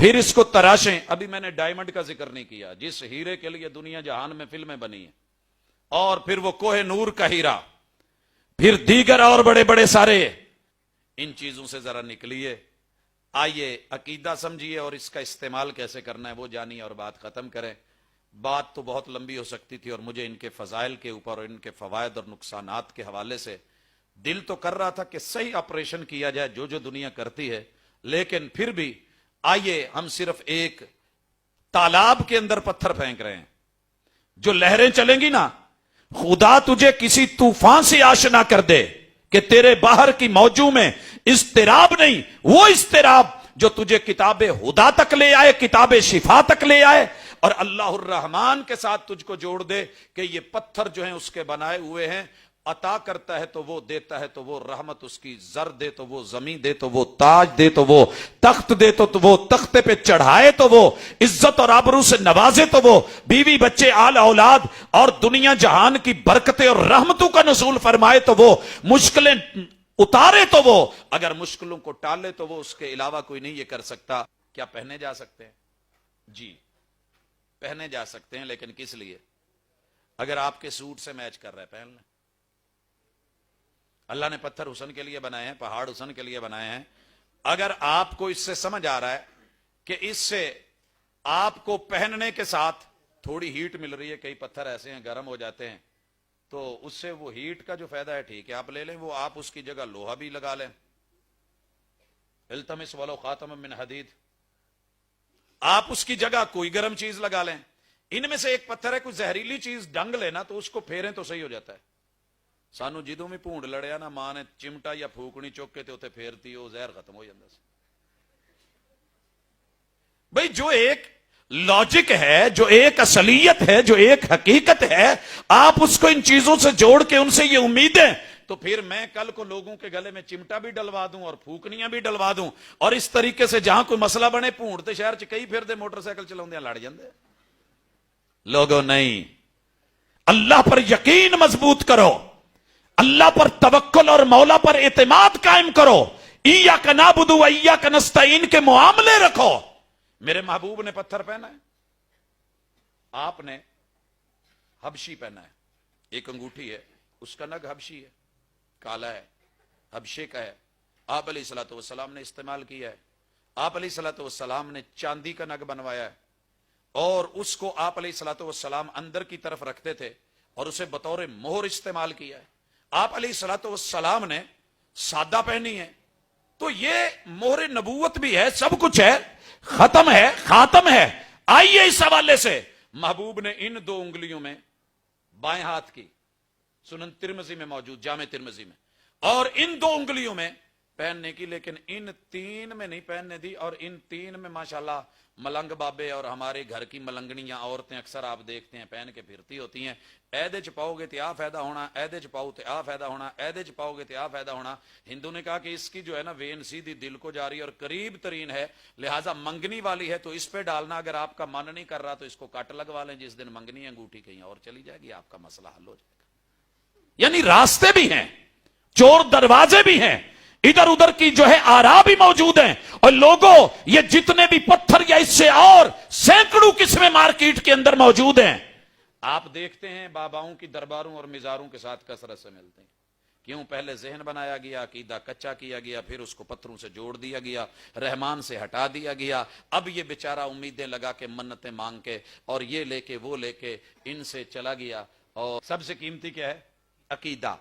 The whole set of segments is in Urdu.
پھر اس کو تراشیں. ابھی میں نے ڈائمنڈ کا ذکر نہیں کیا جس ہیرے کے لیے دنیا جہان میں فلمیں بنی ہیں, اور پھر وہ کوہ نور کا ہیرا, پھر دیگر اور بڑے بڑے سارے. ان چیزوں سے ذرا نکلیے, آئیے عقیدہ سمجھیے اور اس کا استعمال کیسے کرنا ہے وہ جانیے اور بات ختم کریں. بات تو بہت لمبی ہو سکتی تھی, اور مجھے ان کے فضائل کے اوپر اور ان کے فوائد اور نقصانات کے حوالے سے دل تو کر رہا تھا کہ صحیح آپریشن کیا جائے جو دنیا کرتی ہے, لیکن پھر بھی آئیے ہم صرف ایک تالاب کے اندر پتھر پھینک رہے ہیں. جو لہریں چلیں گی نا, خدا تجھے کسی طوفان سے آشنا کر دے کہ تیرے باہر کی موجوں میں اضطراب نہیں, وہ اضطراب جو تجھے کتاب ہدا تک لے آئے, کتاب شفا تک لے آئے, اور اللہ الرحمن کے ساتھ تجھ کو جوڑ دے کہ یہ پتھر جو ہیں اس کے بنائے ہوئے ہیں, عطا کرتا ہے تو وہ دیتا ہے تو وہ رحمت اس کی, زر دے تو وہ زمین دے تو وہ تاج دے تو وہ تخت دے تو وہ تختے پہ چڑھائے تو وہ عزت اور آبرو سے نوازے تو وہ بیوی بچے آل اولاد اور دنیا جہان کی برکتیں اور رحمتوں کا نزول فرمائے تو وہ مشکلیں اتارے تو وہ اگر مشکلوں کو ٹالے تو وہ اس کے علاوہ کوئی نہیں یہ کر سکتا. کیا پہنے جا سکتے ہیں؟ جی پہنے جا سکتے ہیں, لیکن کس لیے؟ اگر آپ کے سوٹ سے میچ کر رہے پہن لیں. اللہ نے پتھر حسن کے لیے بنائے ہیں, پہاڑ حسن کے لیے بنائے ہیں. اگر آپ کو اس سے سمجھ آ رہا ہے کہ اس سے آپ کو پہننے کے ساتھ تھوڑی ہیٹ مل رہی ہے, کئی پتھر ایسے ہیں گرم ہو جاتے ہیں, تو اس سے وہ ہیٹ کا جو فائدہ ہے ٹھیک ہے آپ لے لیں, وہ آپ اس کی جگہ لوہا بھی لگا لیں. التمس ولو خاتم من حدید, آپ اس کی جگہ کوئی گرم چیز لگا لیں. ان میں سے ایک پتھر ہے, کوئی زہریلی چیز ڈنگ لینا تو اس کو پھیریں تو صحیح ہو جاتا ہے. سانو جدوں بھی پونڈ لڑیا نا, ماں نے چمٹا یا پھوکنی چوک کے تے پھیرتی, وہ زہر ختم ہو جاتا. بھئی جو ایک لاجک ہے, جو ایک اصلیت ہے, جو ایک حقیقت ہے, آپ اس کو ان چیزوں سے جوڑ کے ان سے یہ امیدیں, تو پھر میں کل کو لوگوں کے گلے میں چمٹا بھی ڈلوا دوں اور پھوکنیاں بھی ڈلوا دوں, اور اس طریقے سے جہاں کوئی مسئلہ بنے پونڈ تے شہر چ کئی پھر دے موٹر سائیکل چلاؤندے لڑ جاندے. لوگوں نہیں, اللہ پر یقین مضبوط کرو, اللہ پر توکل اور مولا پر اعتماد قائم کرو, ایاک نعبد و ایاک نستعین کے معاملے رکھو. میرے محبوب نے پتھر پہنا ہے, آپ نے حبشی پہنا ہے, ایک انگوٹھی ہے اس کا نگ حبشی ہے, کالا ہے, حبشے کا ہے. آپ علیہ الصلوۃ والسلام نے استعمال کیا ہے. آپ علیہ الصلوۃ والسلام نے چاندی کا نگ بنوایا ہے, اور اس کو آپ علیہ الصلوۃ والسلام اندر کی طرف رکھتے تھے اور اسے بطور مہر استعمال کیا ہے. آپ علیہ الصلوۃ والسلام نے سادہ پہنی ہے, تو یہ مہر نبوت بھی ہے, سب کچھ ہے, ختم ہے, خاتم ہے. آئیے اس حوالے سے محبوب نے ان دو انگلیوں میں بائیں ہاتھ کی, سنن ترمذی میں موجود, جامع ترمذی میں, اور ان دو انگلیوں میں پہننے کی, لیکن ان تین میں نہیں پہننے دی. اور ان تین میں ماشاءاللہ ملنگ بابے اور ہمارے گھر کی ملنگنیاں عورتیں اکثر آپ دیکھتے ہیں پہن کے پھرتی ہوتی ہیں. ایدے چ پاؤ گے تو آ فائدہ ہونا, ایدے چ پاؤ تو آ فائدہ ہونا, ایدے چ پاؤ گے تو آ فائدہ ہونا. ہندو نے کہا کہ اس کی جو ہے نا وین سیدھی دل کو جا رہی ہے اور قریب ترین ہے, لہٰذا منگنی والی ہے تو اس پہ ڈالنا. اگر آپ کا من نہیں کر رہا تو اس کو کٹ لگوا لیں, جس دن منگنی انگوٹھی کہیں اور چلی جائے گی, آپ کا مسئلہ حل ہو جائے گا. یعنی راستے بھی ہیں, چور دروازے بھی ہیں, ادھر ادھر کی جو ہے آرا بھی موجود ہیں. اور لوگوں یہ جتنے بھی پتھر یا اس سے اور سینکڑوں قسمیں مارکیٹ کے اندر موجود ہیں, آپ دیکھتے ہیں باباؤں کی درباروں اور مزاروں کے ساتھ کثرت سے ملتے ہیں. کیوں؟ پہلے ذہن بنایا گیا, عقیدہ کچا کیا گیا, پھر اس کو پتھروں سے جوڑ دیا گیا, رحمان سے ہٹا دیا گیا. اب یہ بیچارہ امیدیں لگا کے, منتیں مانگ کے, اور یہ لے کے وہ لے کے ان سے چلا گیا. اور سب سے قیمتی کیا ہے؟ عقیدہ.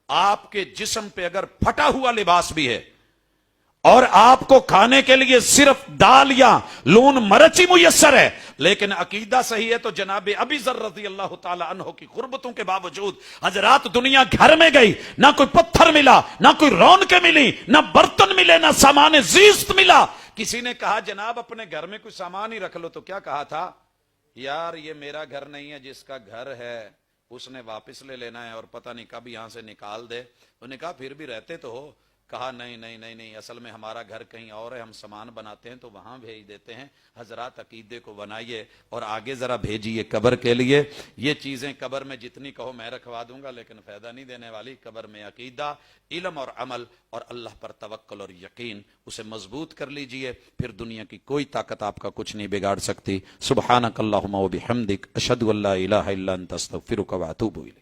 آپ کے جسم پہ اگر پھٹا ہوا لباس بھی ہے اور آپ کو کھانے کے لیے صرف دال یا لون مرچ ہی میسر ہے, لیکن عقیدہ صحیح ہے, تو جناب ابی ذر رضی اللہ تعالی عنہ کی قربتوں کے باوجود حضرات دنیا گھر میں گئی, نہ کوئی پتھر ملا, نہ کوئی رونقیں ملی, نہ برتن ملے, نہ سامان زیست ملا. کسی نے کہا جناب اپنے گھر میں کوئی سامان ہی رکھ لو, تو کیا کہا تھا؟ یار یہ میرا گھر نہیں ہے, جس کا گھر ہے اس نے واپس لے لینا ہے, اور پتہ نہیں کب یہاں سے نکال دے. انہوں نے کہا پھر بھی رہتے تو ہو, کہا نہیں نہیں نہیں نہیں، اصل میں ہمارا گھر کہیں اور ہے، ہم سامان بناتے ہیں تو وہاں بھیج دیتے ہیں۔ حضرات عقیدے کو بنائیے اور آگے ذرا بھیجیے قبر کے لیے۔ یہ چیزیں قبر میں جتنی کہو میں رکھوا دوں گا، لیکن فائدہ نہیں دینے والی۔ قبر میں عقیدہ، علم اور عمل اور اللہ پر توکل اور یقین، اسے مضبوط کر لیجئے، پھر دنیا کی کوئی طاقت آپ کا کچھ نہیں بگاڑ سکتی۔ سبحانک اللہم و بحمدک، اشہد ان لا الہ الا انت، استغفرک و اتوب الیک۔